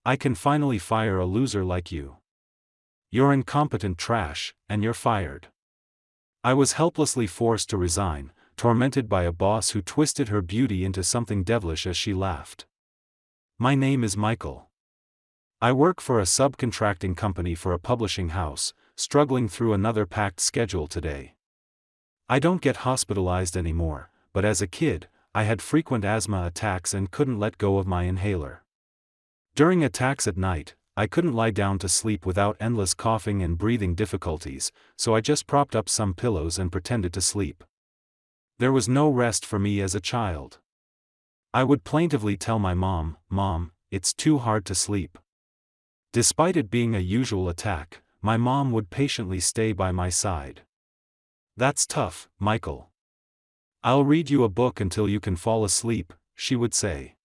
I can finally fire a loser like you. You're incompetent trash, and you're fired. I was helplessly forced to resign, tormented by a boss who twisted her beauty into something devilish as she laughed. My name is Michael. I work for a subcontracting company for a publishing house, struggling through another packed schedule today. I don't get hospitalized anymore, but as a kid, I had frequent asthma attacks and couldn't let go of my inhaler. During attacks at night, I couldn't lie down to sleep without endless coughing and breathing difficulties, so I just propped up some pillows and pretended to sleep. There was no rest for me as a child. I would plaintively tell my mom, "Mom, it's too hard to sleep." Despite it being a usual attack, my mom would patiently stay by my side. "That's tough, Michael. I'll read you a book until you can fall asleep," she would say.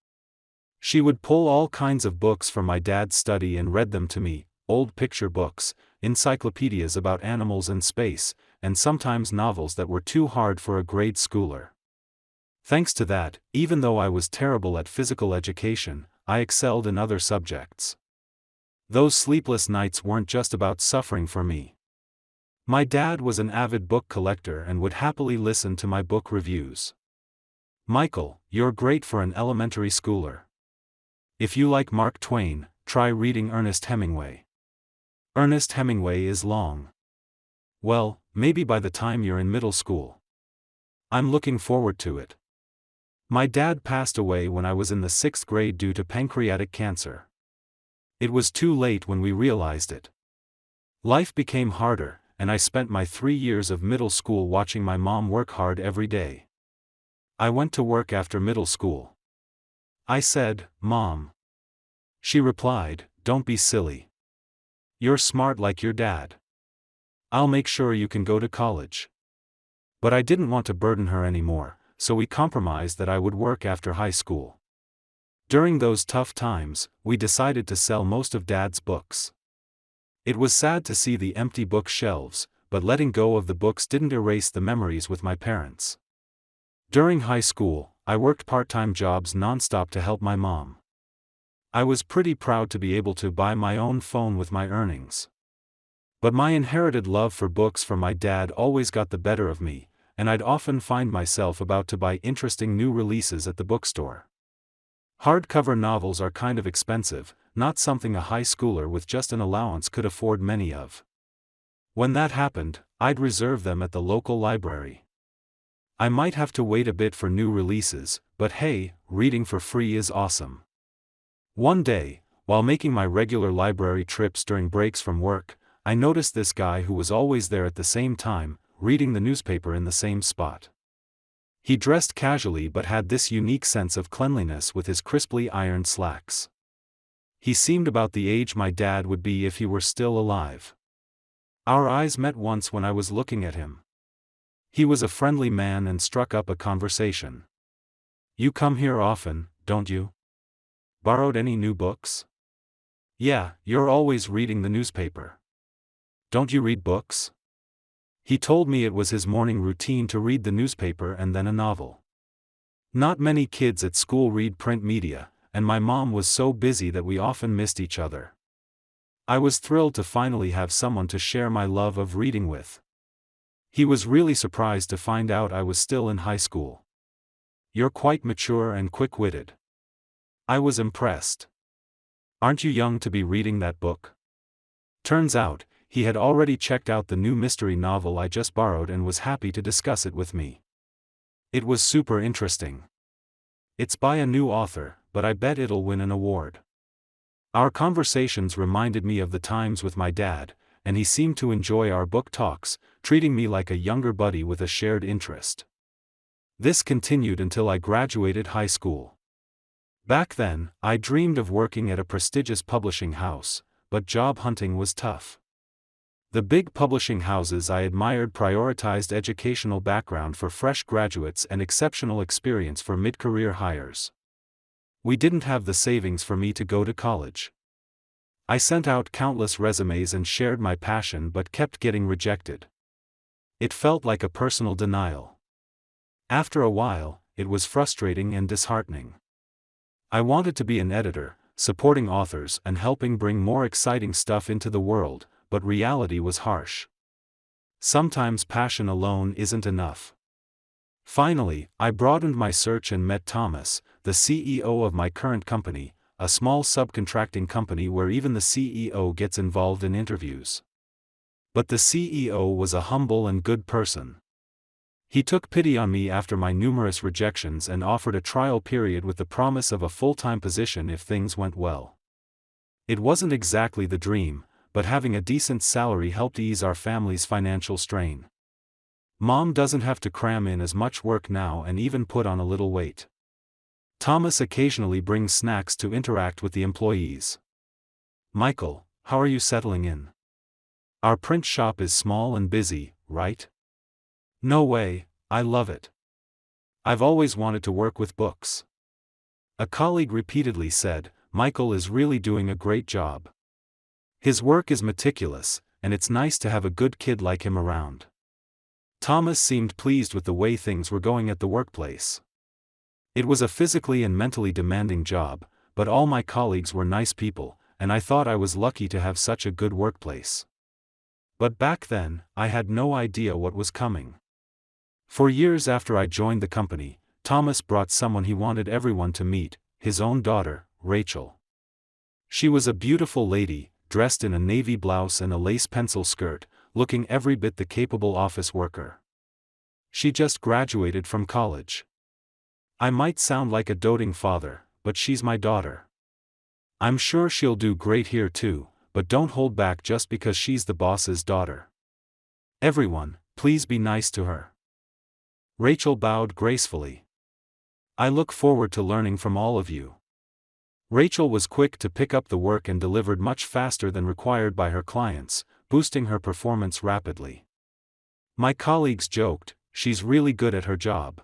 She would pull all kinds of books from my dad's study and read them to me, old picture books, encyclopedias about animals and space, and sometimes novels that were too hard for a grade schooler. Thanks to that, even though I was terrible at physical education, I excelled in other subjects. Those sleepless nights weren't just about suffering for me. My dad was an avid book collector and would happily listen to my book reviews. "Michael, you're great for an elementary schooler. If you like Mark Twain, try reading Ernest Hemingway. Ernest Hemingway is long. Well, maybe by the time you're in middle school. I'm looking forward to it." My dad passed away when I was in the 6th grade due to pancreatic cancer. It was too late when we realized it. Life became harder, and I spent my 3 years of middle school watching my mom work hard every day. I went to work after middle school. I said, "Mom." She replied, "Don't be silly. You're smart like your dad. I'll make sure you can go to college." But I didn't want to burden her anymore, so we compromised that I would work after high school. During those tough times, we decided to sell most of Dad's books. It was sad to see the empty bookshelves, but letting go of the books didn't erase the memories with my parents. During high school, I worked part-time jobs non-stop to help my mom. I was pretty proud to be able to buy my own phone with my earnings. But my inherited love for books from my dad always got the better of me, and I'd often find myself about to buy interesting new releases at the bookstore. Hardcover novels are kind of expensive, not something a high schooler with just an allowance could afford many of. When that happened, I'd reserve them at the local library. I might have to wait a bit for new releases, but hey, reading for free is awesome. One day, while making my regular library trips during breaks from work, I noticed this guy who was always there at the same time, reading the newspaper in the same spot. He dressed casually but had this unique sense of cleanliness with his crisply ironed slacks. He seemed about the age my dad would be if he were still alive. Our eyes met once when I was looking at him. He was a friendly man and struck up a conversation. "You come here often, don't you? Borrowed any new books?" "Yeah, you're always reading the newspaper. Don't you read books?" He told me it was his morning routine to read the newspaper and then a novel. Not many kids at school read print media, and my mom was so busy that we often missed each other. I was thrilled to finally have someone to share my love of reading with. He was really surprised to find out I was still in high school. "You're quite mature and quick-witted." I was impressed. "Aren't you young to be reading that book?" Turns out, he had already checked out the new mystery novel I just borrowed and was happy to discuss it with me. It was super interesting. It's by a new author, but I bet it'll win an award. Our conversations reminded me of the times with my dad, and he seemed to enjoy our book talks, treating me like a younger buddy with a shared interest. This continued until I graduated high school. Back then, I dreamed of working at a prestigious publishing house, but job hunting was tough. The big publishing houses I admired prioritized educational background for fresh graduates and exceptional experience for mid-career hires. We didn't have the savings for me to go to college. I sent out countless resumes and shared my passion but kept getting rejected. It felt like a personal denial. After a while, it was frustrating and disheartening. I wanted to be an editor, supporting authors and helping bring more exciting stuff into the world, but reality was harsh. Sometimes passion alone isn't enough. Finally, I broadened my search and met Thomas, the CEO of my current company, a small subcontracting company where even the CEO gets involved in interviews. But the CEO was a humble and good person. He took pity on me after my numerous rejections and offered a trial period with the promise of a full-time position if things went well. It wasn't exactly the dream, but having a decent salary helped ease our family's financial strain. Mom doesn't have to cram in as much work now and even put on a little weight. Thomas occasionally brings snacks to interact with the employees. Michael, how are you settling in? Our print shop is small and busy, right? No way, I love it. I've always wanted to work with books. A colleague repeatedly said, Michael is really doing a great job. His work is meticulous, and it's nice to have a good kid like him around. Thomas seemed pleased with the way things were going at the workplace. It was a physically and mentally demanding job, but all my colleagues were nice people, and I thought I was lucky to have such a good workplace. But back then, I had no idea what was coming. For years after I joined the company, Thomas brought someone he wanted everyone to meet, his own daughter, Rachel. She was a beautiful lady, dressed in a navy blouse and a lace pencil skirt, looking every bit the capable office worker. She just graduated from college. I might sound like a doting father, but she's my daughter. I'm sure she'll do great here too, but don't hold back just because she's the boss's daughter. Everyone, please be nice to her. Rachel bowed gracefully. I look forward to learning from all of you. Rachel was quick to pick up the work and delivered much faster than required by her clients, boosting her performance rapidly. My colleagues joked, she's really good at her job.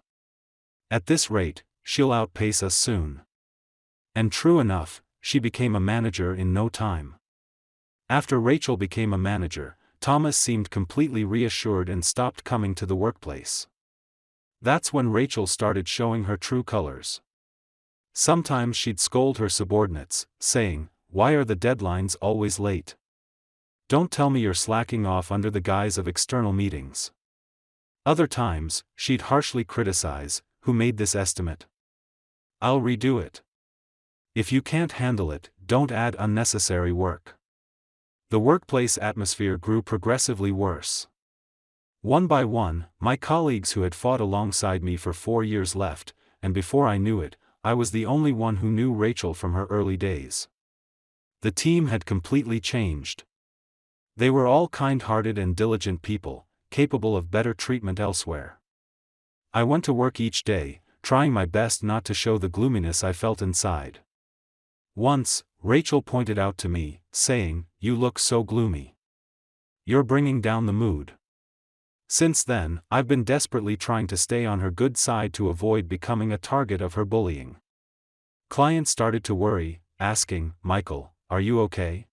At this rate, she'll outpace us soon. And true enough, she became a manager in no time. After Rachel became a manager, Thomas seemed completely reassured and stopped coming to the workplace. That's when Rachel started showing her true colors. Sometimes she'd scold her subordinates, saying, "Why are the deadlines always late? Don't tell me you're slacking off under the guise of external meetings." Other times, she'd harshly criticize, "Who made this estimate? I'll redo it. If you can't handle it, don't add unnecessary work." The workplace atmosphere grew progressively worse. One by one, my colleagues who had fought alongside me for 4 years left, and before I knew it, I was the only one who knew Rachel from her early days. The team had completely changed. They were all kind-hearted and diligent people, capable of better treatment elsewhere. I went to work each day, trying my best not to show the gloominess I felt inside. Once, Rachel pointed out to me, saying, "You look so gloomy. You're bringing down the mood." Since then, I've been desperately trying to stay on her good side to avoid becoming a target of her bullying. Clients started to worry, asking, "Michael, are you okay?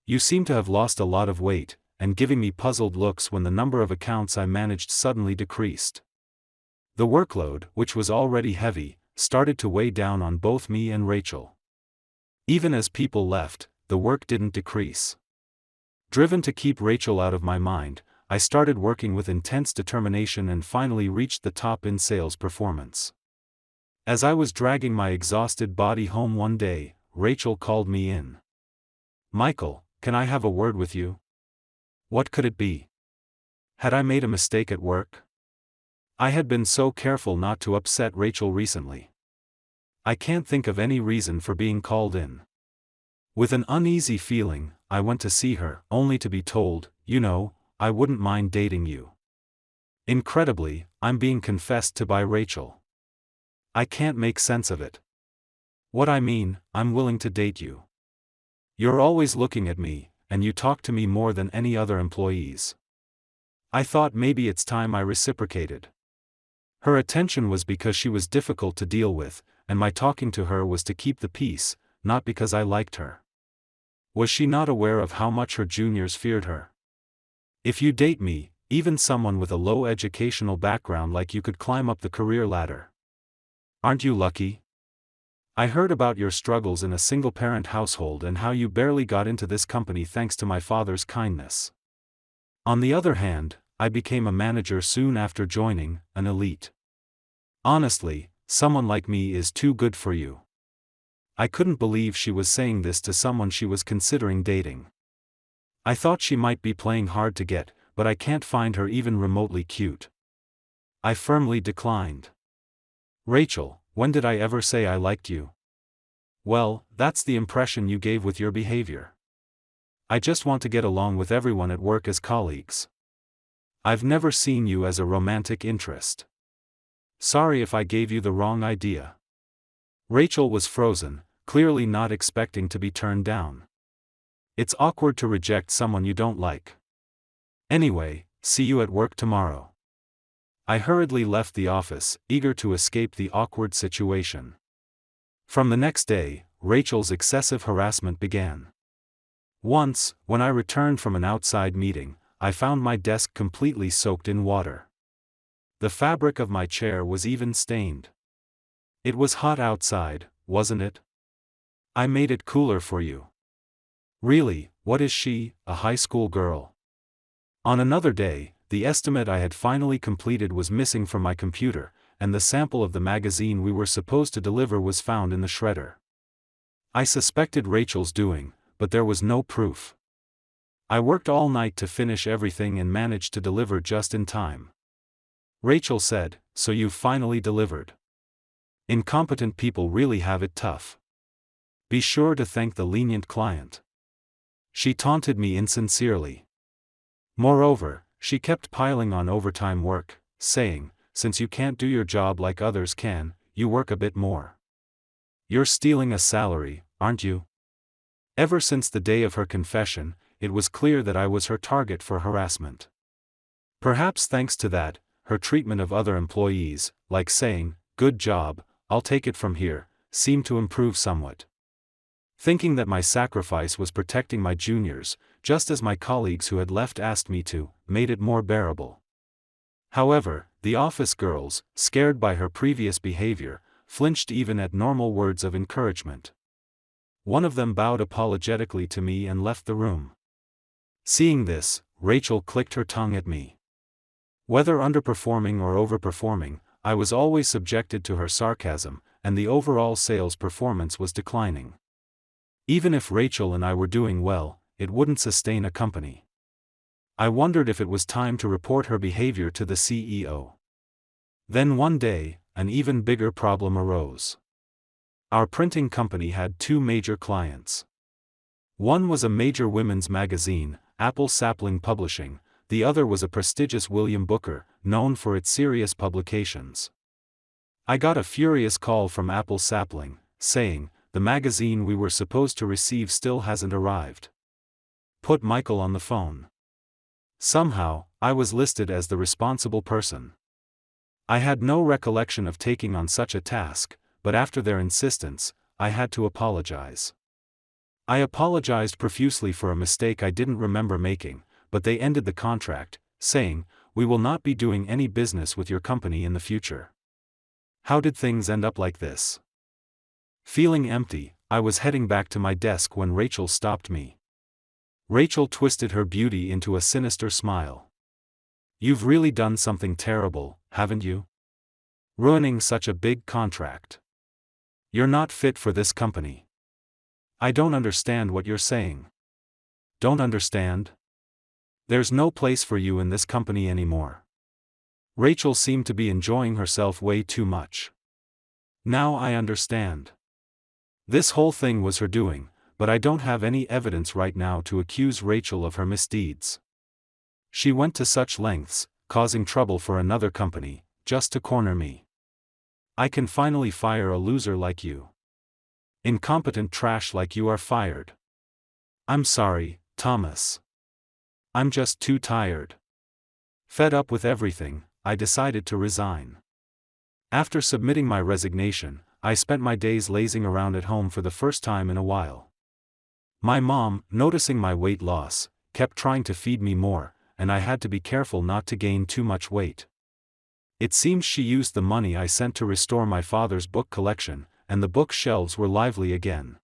You seem to have lost a lot of weight," and giving me puzzled looks when the number of accounts I managed suddenly decreased. The workload, which was already heavy, started to weigh down on both me and Rachel. Even as people left, the work didn't decrease. Driven to keep Rachel out of my mind, I started working with intense determination and finally reached the top in sales performance. As I was dragging my exhausted body home one day, Rachel called me in. "Michael, can I have a word with you?" What could it be? Had I made a mistake at work? I had been so careful not to upset Rachel recently. I can't think of any reason for being called in. With an uneasy feeling, I went to see her, only to be told, "You know, I wouldn't mind dating you." Incredibly, I'm being confessed to by Rachel. I can't make sense of it. What I mean, I'm willing to date you. You're always looking at me, and you talk to me more than any other employees. I thought maybe it's time I reciprocated. Her attention was because she was difficult to deal with, and my talking to her was to keep the peace, not because I liked her. Was she not aware of how much her juniors feared her? "If you date me, even someone with a low educational background like you could climb up the career ladder. Aren't you lucky?" I heard about your struggles in a single-parent household and how you barely got into this company thanks to my father's kindness. On the other hand, I became a manager soon after joining, an elite. Honestly, someone like me is too good for you." I couldn't believe she was saying this to someone she was considering dating. I thought she might be playing hard to get, but I can't find her even remotely cute. I firmly declined. "Rachel, when did I ever say I liked you?" "Well, that's the impression you gave with your behavior. I just want to get along with everyone at work as colleagues. I've never seen you as a romantic interest. Sorry if I gave you the wrong idea." Rachel was frozen, clearly not expecting to be turned down. It's awkward to reject someone you don't like. "Anyway, see you at work tomorrow." I hurriedly left the office, eager to escape the awkward situation. From the next day, Rachel's excessive harassment began. Once, when I returned from an outside meeting, I found my desk completely soaked in water. The fabric of my chair was even stained. "It was hot outside, wasn't it? I made it cooler for you." Really, what is she, a high school girl? On another day, the estimate I had finally completed was missing from my computer, and the sample of the magazine we were supposed to deliver was found in the shredder. I suspected Rachel's doing, but there was no proof. I worked all night to finish everything and managed to deliver just in time. Rachel said, "So you've finally delivered. Incompetent people really have it tough. Be sure to thank the lenient client." She taunted me insincerely. Moreover, she kept piling on overtime work, saying, "Since you can't do your job like others can, you work a bit more. You're stealing a salary, aren't you?" Ever since the day of her confession, it was clear that I was her target for harassment. Perhaps thanks to that, her treatment of other employees, like saying, "Good job, I'll take it from here," seemed to improve somewhat. Thinking that my sacrifice was protecting my juniors, just as my colleagues who had left asked me to, made it more bearable. However, the office girls, scared by her previous behavior, flinched even at normal words of encouragement. One of them bowed apologetically to me and left the room. Seeing this, Rachel clicked her tongue at me. Whether underperforming or overperforming, I was always subjected to her sarcasm, and the overall sales performance was declining. Even if Rachel and I were doing well, it wouldn't sustain a company. I wondered if it was time to report her behavior to the CEO. Then one day, an even bigger problem arose. Our printing company had two major clients. One was a major women's magazine, Apple Sapling Publishing. The other was a prestigious William Booker, known for its serious publications. I got a furious call from Apple Sapling, saying, "The magazine we were supposed to receive still hasn't arrived. Put Michael on the phone." Somehow, I was listed as the responsible person. I had no recollection of taking on such a task, but after their insistence, I had to apologize. I apologized profusely for a mistake I didn't remember making, but they ended the contract, saying, "We will not be doing any business with your company in the future." How did things end up like this? Feeling empty, I was heading back to my desk when Rachel stopped me. Rachel twisted her beauty into a sinister smile. "You've really done something terrible, haven't you? Ruining such a big contract. You're not fit for this company." "I don't understand what you're saying." "Don't understand? There's no place for you in this company anymore." Rachel seemed to be enjoying herself way too much. "Now I understand. This whole thing was her doing, but I don't have any evidence right now to accuse Rachel of her misdeeds. She went to such lengths, causing trouble for another company, just to corner me. I can finally fire a loser like you. Incompetent trash like you are fired. I'm sorry, Thomas. I'm just too tired." Fed up with everything, I decided to resign. After submitting my resignation, I spent my days lazing around at home for the first time in a while. My mom, noticing my weight loss, kept trying to feed me more, and I had to be careful not to gain too much weight. It seems she used the money I sent to restore my father's book collection, and the bookshelves were lively again.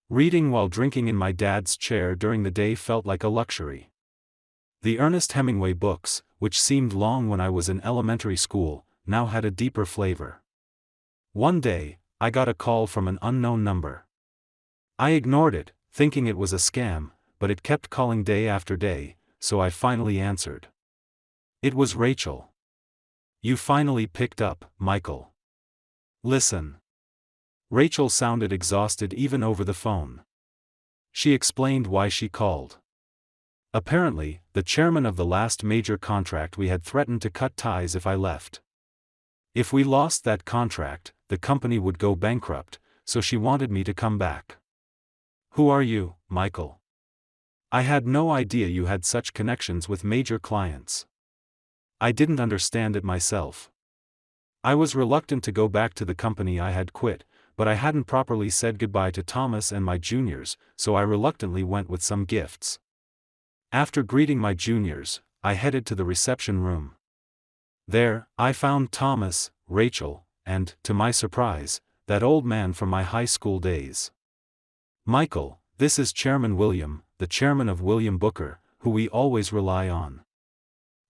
Reading while drinking in my dad's chair during the day felt like a luxury. The Ernest Hemingway books, which seemed long when I was in elementary school, now had a deeper flavor. One day, I got a call from an unknown number. I ignored it, thinking it was a scam, but it kept calling day after day, so I finally answered. It was Rachel. You finally picked up, Michael. Listen. Rachel sounded exhausted even over the phone. She explained why she called. Apparently, the chairman of the last major contract we had threatened to cut ties if I left. If we lost that contract, the company would go bankrupt, so she wanted me to come back. Who are you, Michael? I had no idea you had such connections with major clients. I didn't understand it myself. I was reluctant to go back to the company I had quit, but I hadn't properly said goodbye to Thomas and my juniors, so I reluctantly went with some gifts. After greeting my juniors, I headed to the reception room. There, I found Thomas, Rachel, and, to my surprise, that old man from my high school days. Michael, this is Chairman William, the chairman of William Booker, who we always rely on.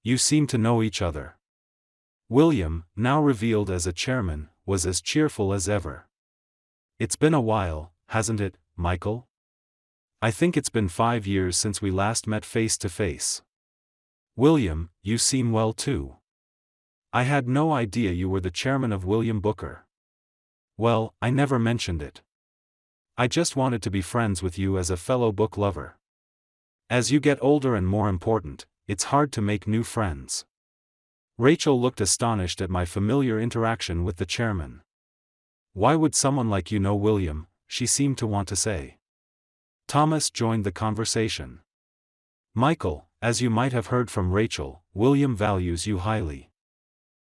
You seem to know each other. William, now revealed as a chairman, was as cheerful as ever. It's been a while, hasn't it, Michael? I think it's been 5 years since we last met face to face. William, you seem well too. I had no idea you were the chairman of William Booker. Well, I never mentioned it. I just wanted to be friends with you as a fellow book lover. As you get older and more important, it's hard to make new friends. Rachel looked astonished at my familiar interaction with the chairman. Why would someone like you know William, she seemed to want to say. Thomas joined the conversation. Michael, as you might have heard from Rachel, William values you highly.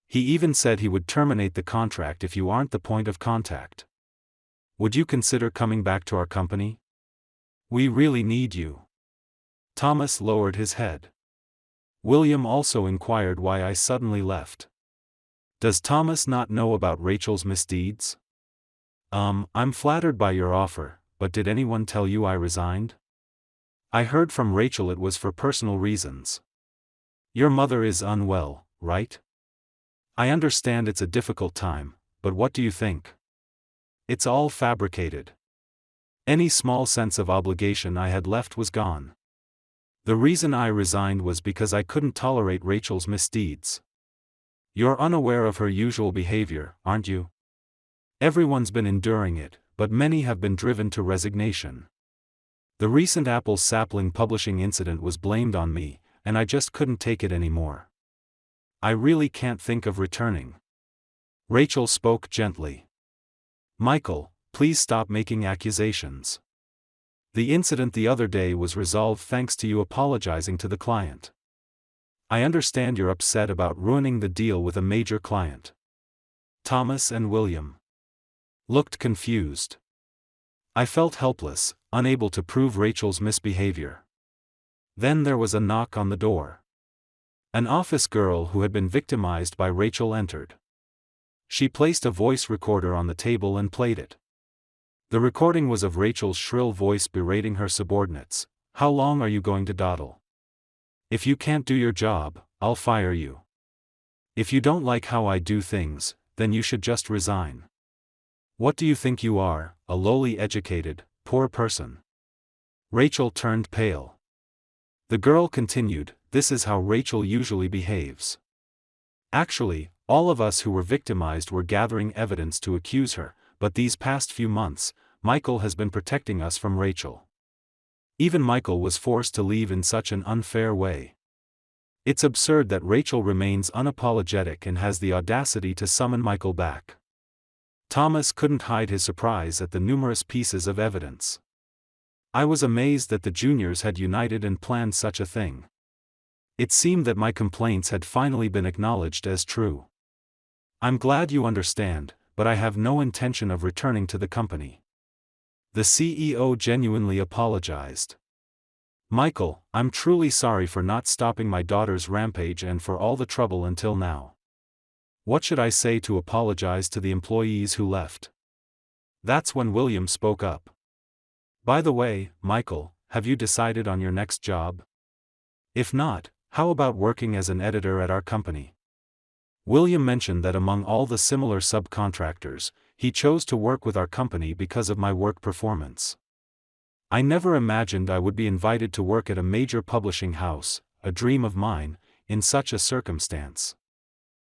He even said he would terminate the contract if you aren't the point of contact. Would you consider coming back to our company? We really need you. Thomas lowered his head. William also inquired why I suddenly left. Does Thomas not know about Rachel's misdeeds? I'm flattered by your offer, but did anyone tell you I resigned? I heard from Rachel it was for personal reasons. Your mother is unwell, right? I understand it's a difficult time, but what do you think? It's all fabricated. Any small sense of obligation I had left was gone. The reason I resigned was because I couldn't tolerate Rachel's misdeeds. You're unaware of her usual behavior, aren't you? Everyone's been enduring it, but many have been driven to resignation. The recent Apple sapling publishing incident was blamed on me, and I just couldn't take it anymore. I really can't think of returning. Rachel spoke gently. Michael, please stop making accusations. The incident the other day was resolved thanks to you apologizing to the client. I understand you're upset about ruining the deal with a major client. Thomas and William looked confused. I felt helpless, unable to prove Rachel's misbehavior. Then there was a knock on the door. An office girl who had been victimized by Rachel entered. She placed a voice recorder on the table and played it. The recording was of Rachel's shrill voice berating her subordinates. How long are you going to dawdle? If you can't do your job, I'll fire you. If you don't like how I do things, then you should just resign. What do you think you are, a lowly educated, poor person? Rachel turned pale. The girl continued, this is how Rachel usually behaves. Actually, all of us who were victimized were gathering evidence to accuse her, but these past few months, Michael has been protecting us from Rachel. Even Michael was forced to leave in such an unfair way. It's absurd that Rachel remains unapologetic and has the audacity to summon Michael back. Thomas couldn't hide his surprise at the numerous pieces of evidence. I was amazed that the juniors had united and planned such a thing. It seemed that my complaints had finally been acknowledged as true. I'm glad you understand, but I have no intention of returning to the company. The CEO genuinely apologized. Michael, I'm truly sorry for not stopping my daughter's rampage and for all the trouble until now. What should I say to apologize to the employees who left? That's when William spoke up. By the way, Michael, have you decided on your next job? If not, how about working as an editor at our company? William mentioned that among all the similar subcontractors, he chose to work with our company because of my work performance. I never imagined I would be invited to work at a major publishing house, a dream of mine, in such a circumstance.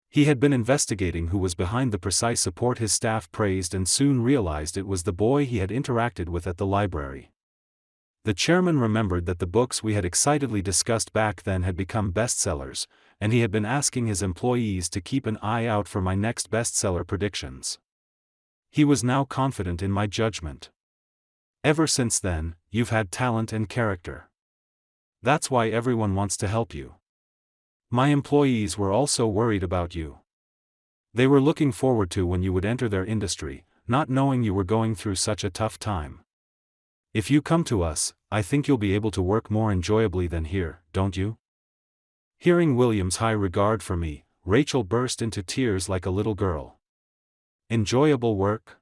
He had been investigating who was behind the precise support his staff praised and soon realized it was the boy he had interacted with at the library. The chairman remembered that the books we had excitedly discussed back then had become bestsellers, and he had been asking his employees to keep an eye out for my next bestseller predictions. He was now confident in my judgment. Ever since then, you've had talent and character. That's why everyone wants to help you. My employees were also worried about you. They were looking forward to when you would enter their industry, not knowing you were going through such a tough time. If you come to us, I think you'll be able to work more enjoyably than here, don't you? Hearing William's high regard for me, Rachel burst into tears like a little girl. Enjoyable work?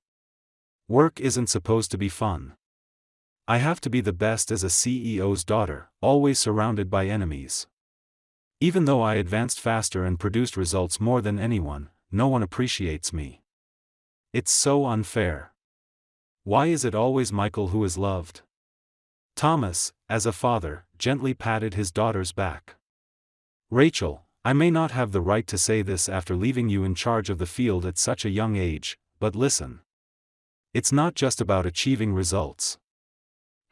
Work isn't supposed to be fun. I have to be the best as a CEO's daughter, always surrounded by enemies. Even though I advanced faster and produced results more than anyone, no one appreciates me. It's so unfair. Why is it always Michael who is loved? Thomas, as a father, gently patted his daughter's back. Rachel, I may not have the right to say this after leaving you in charge of the field at such a young age, but listen. It's not just about achieving results.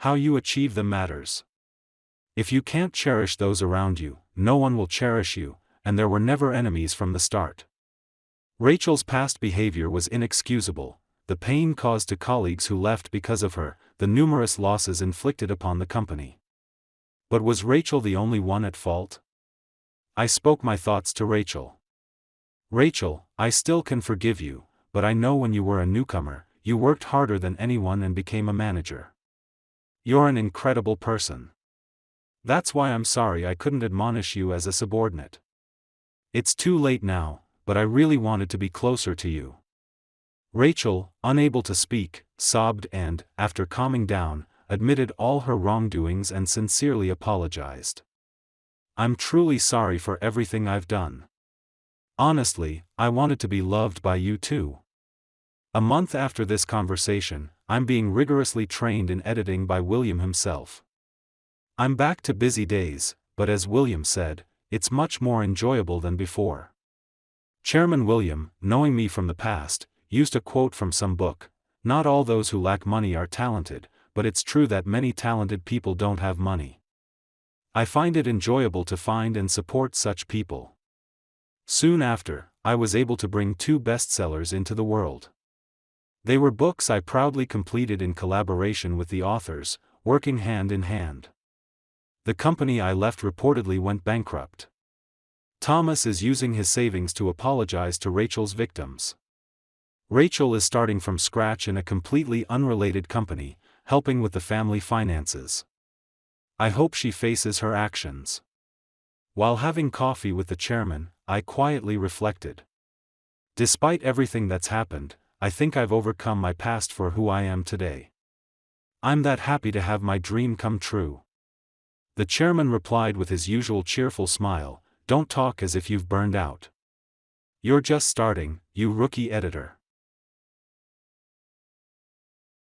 How you achieve them matters. If you can't cherish those around you, no one will cherish you, and there were never enemies from the start. Rachel's past behavior was inexcusable, the pain caused to colleagues who left because of her, the numerous losses inflicted upon the company. But was Rachel the only one at fault? I spoke my thoughts to Rachel. Rachel, I still can forgive you, but I know when you were a newcomer, you worked harder than anyone and became a manager. You're an incredible person. That's why I'm sorry I couldn't admonish you as a subordinate. It's too late now, but I really wanted to be closer to you. Rachel, unable to speak, sobbed and, after calming down, admitted all her wrongdoings and sincerely apologized. I'm truly sorry for everything I've done. Honestly, I wanted to be loved by you too. A month after this conversation, I'm being rigorously trained in editing by William himself. I'm back to busy days, but as William said, it's much more enjoyable than before. Chairman William, knowing me from the past, used a quote from some book, "Not all those who lack money are talented, but it's true that many talented people don't have money." I find it enjoyable to find and support such people. Soon after, I was able to bring 2 bestsellers into the world. They were books I proudly completed in collaboration with the authors, working hand in hand. The company I left reportedly went bankrupt. Thomas is using his savings to apologize to Rachel's victims. Rachel is starting from scratch in a completely unrelated company, helping with the family finances. I hope she faces her actions. While having coffee with the chairman, I quietly reflected. Despite everything that's happened, I think I've overcome my past for who I am today. I'm that happy to have my dream come true. The chairman replied with his usual cheerful smile, "Don't talk as if you've burned out. You're just starting, you rookie editor."